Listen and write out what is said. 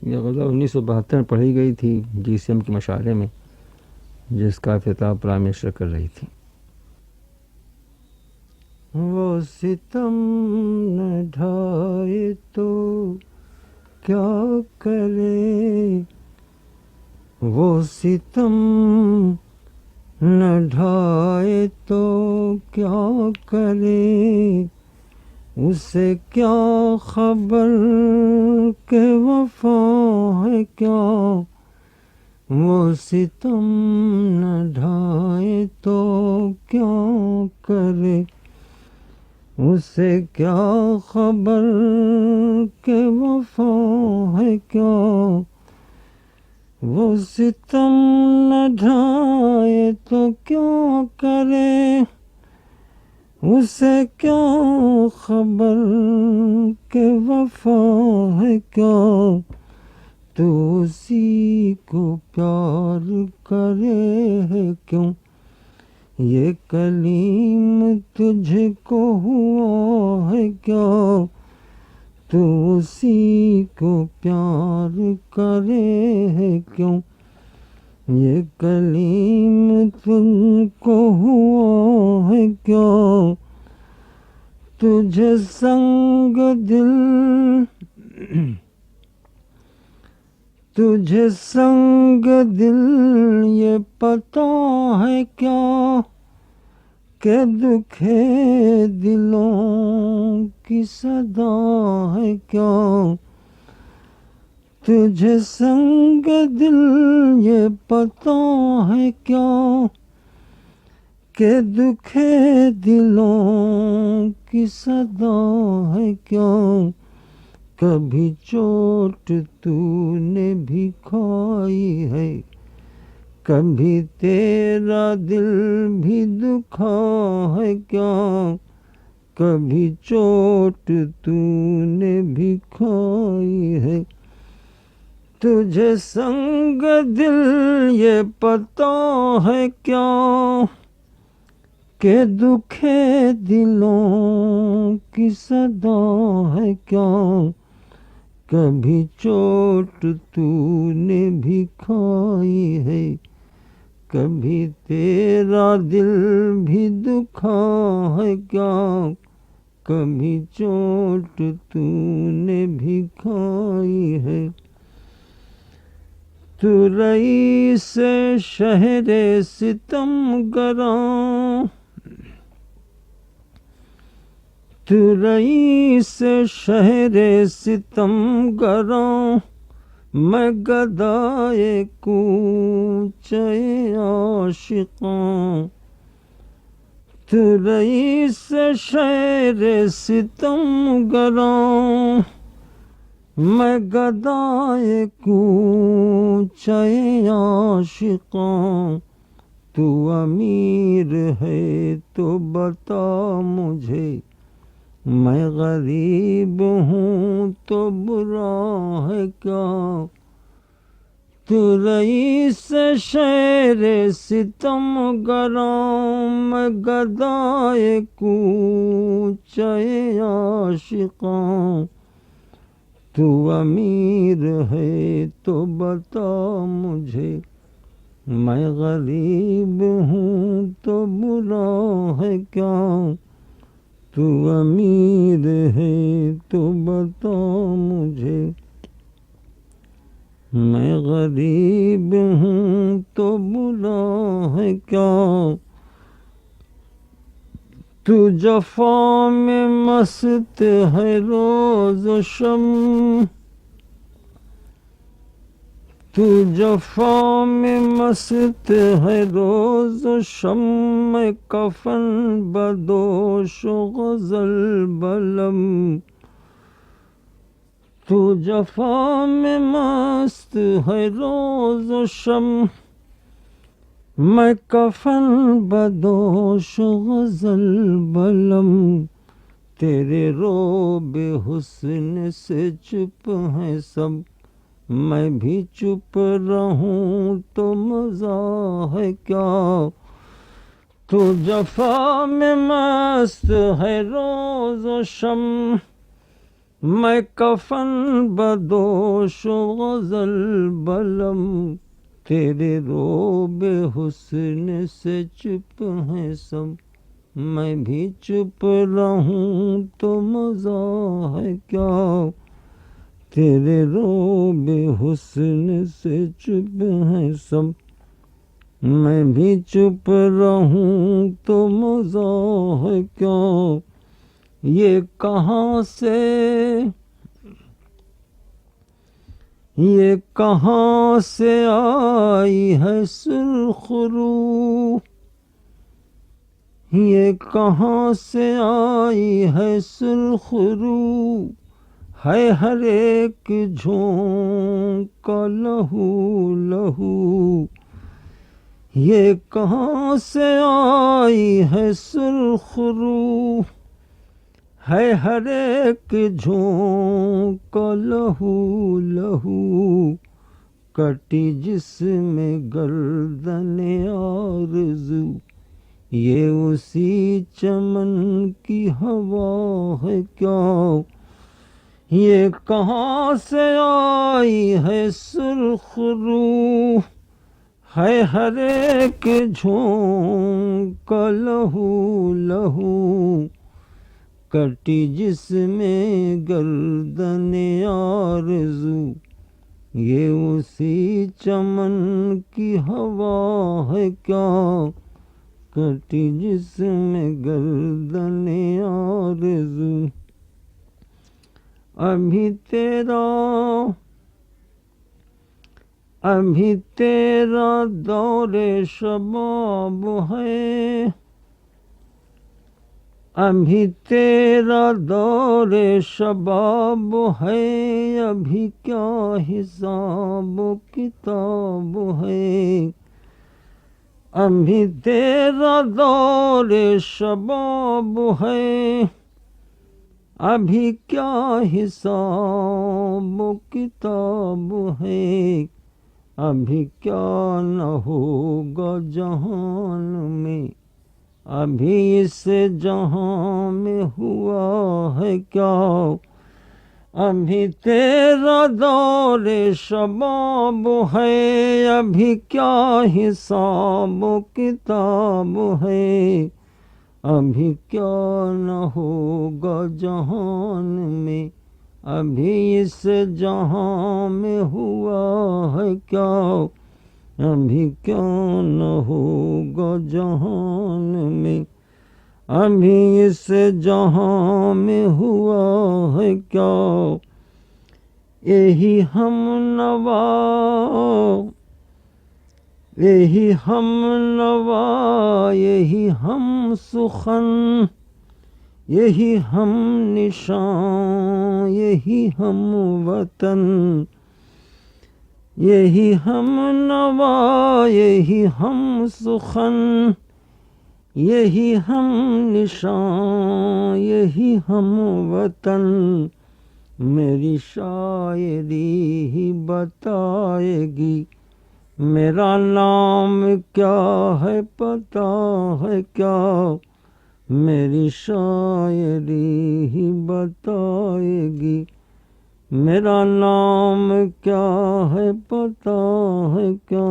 یہ غزل 1972 میں پڑھی گئی تھی GCM کے مشاعرے میں، جس کا افتتاح پرائم منسٹر کر رہی تھی۔ وہ ستم نہ ڈھائے تو کیا کرے، وہ ستم نہ ڈھائے تو کیا کرے، اسے کیا خبر کہ وفا ہے کیا، وہ ستم نہ ڈھائے تو کیا کرے، اسے کیا خبر کہ وفا ہے کیا، وہ ستم نہ ڈھائے تو کیا کرے، اسے کیا خبر کہ وفا ہے کیا، تو اسی کو پیار کرے ہے کیوں، یہ کلیم تجھ کو ہوا ہے کیا، تو اسی کو پیار کرے ہے کیوں، یہ کلیم تجھ کو ہوا ہے کیا، تجھے سنگ دل تجھے سنگ دل یہ پتہ ہے کیا، کہ دکھے دلوں کی صدا ہے کیا، تجھے سنگ دل یہ پتہ ہے کیا، کہ دکھے دلوں کی صدا ہے کیا، کبھی چوٹ تو نے بھی کھائی ہے، کبھی تیرا دل بھی دکھا ہے کیا، کبھی چوٹ تو نے بھی کھائی ہے، تجھے سنگ دل یہ پتہ ہے کیا، کہ دکھے دلوں کی صدا ہے کیا، کبھی چوٹ تو نے بھی کھائی ہے، کبھی تیرا دل بھی دکھا ہے کیا، کبھی چوٹ تو نے بھی کھائی ہے، تو رئیس شہر ستم گراں، تو رئیس شہر ستم گراں، میں گدائے کوچے عاشقاں، تو رئیس شہر ستم گراں، میں گدائے کوچے عاشقاں، تو امیر ہے تو بتا مجھے، میں غریب ہوں تو برا ہے کیا، تو رئیس شہر ستم گراں، میں گدائے کوچے عاشقاں، تو امیر ہے تو بتا مجھے، میں غریب ہوں تو برا ہے کیا، تو امیر ہے تو بتا مجھے، میں غریب ہوں تو برا ہے کیا، تو جفا میں مست ہے روز و شم، تو جفا میں مست ہے روز و شم، میں کفن بدوش و غزل بلم، تو جفا میں مست ہے روز و شم، میں کفن بدوش و غزل بلم، تیرے روب حسن سے چپ ہیں سب، میں بھی چپ رہوں تو مزہ ہے کیا، تو جفا میں مست ہے روز و شم، میں کفن بدوش و غزل بلم، تیرے روب حسن سے چپ ہیں سب، میں بھی چپ رہوں تو مزہ ہے کیا، تیرے روب حسن سے چپ ہیں سب، میں بھی چپ رہوں تو مزہ ہے کیا، یہ کہاں سے آئی ہے سرخ رو، یہ کہاں سے آئی ہے سرخ رو، ہے ہر ایک جھونکا لہو لہو، یہ کہاں سے آئی ہے سرخ رو، ہے ہر ایک جھونکا لہو لہو، کٹی جس میں گردن آرزو، یہ اسی چمن کی ہوا ہے کیا، یہ کہاں سے آئی ہے سرخ رو، ہے ہر ایک جھونکا لہو لہو، کٹی جس میں گردن آرزو، یہ اسی چمن کی ہوا ہے کیا، کٹی جس میں گردن آرزو، ابھی تیرا دور شباب ہے، ابھی تیرا دور شباب ہے، ابھی کیا حساب و کتاب ہے، ابھی تیرا دور شباب ہے، ابھی کیا حساب و کتاب ہے، ابھی کیا نہ ہوگا جہان میں، ابھی اس جہاں میں ہوا ہے کیا، ابھی تیرا دور شباب ہے، ابھی کیا حساب و کتاب ہے، ابھی کیا نہ ہوگا جہان میں، ابھی اس جہاں میں ہوا ہے کیا، ابھی کیا نہ ہوگا جہان میں، ابھی اس جہاں میں ہوا ہے کیا، یہی ہم نوا یہی ہم نوا، یہی ہم سخن، یہی ہم نشان، یہی ہم وطن، یہی ہم نوا، یہی ہم سخن، یہی ہم نشان، یہی ہم وطن، میری شاعری ہی بتائے گی، میرا نام کیا ہے پتہ ہے کیا، میری شاعری ہی بتائے گی، میرا نام کیا ہے پتہ ہے کیا،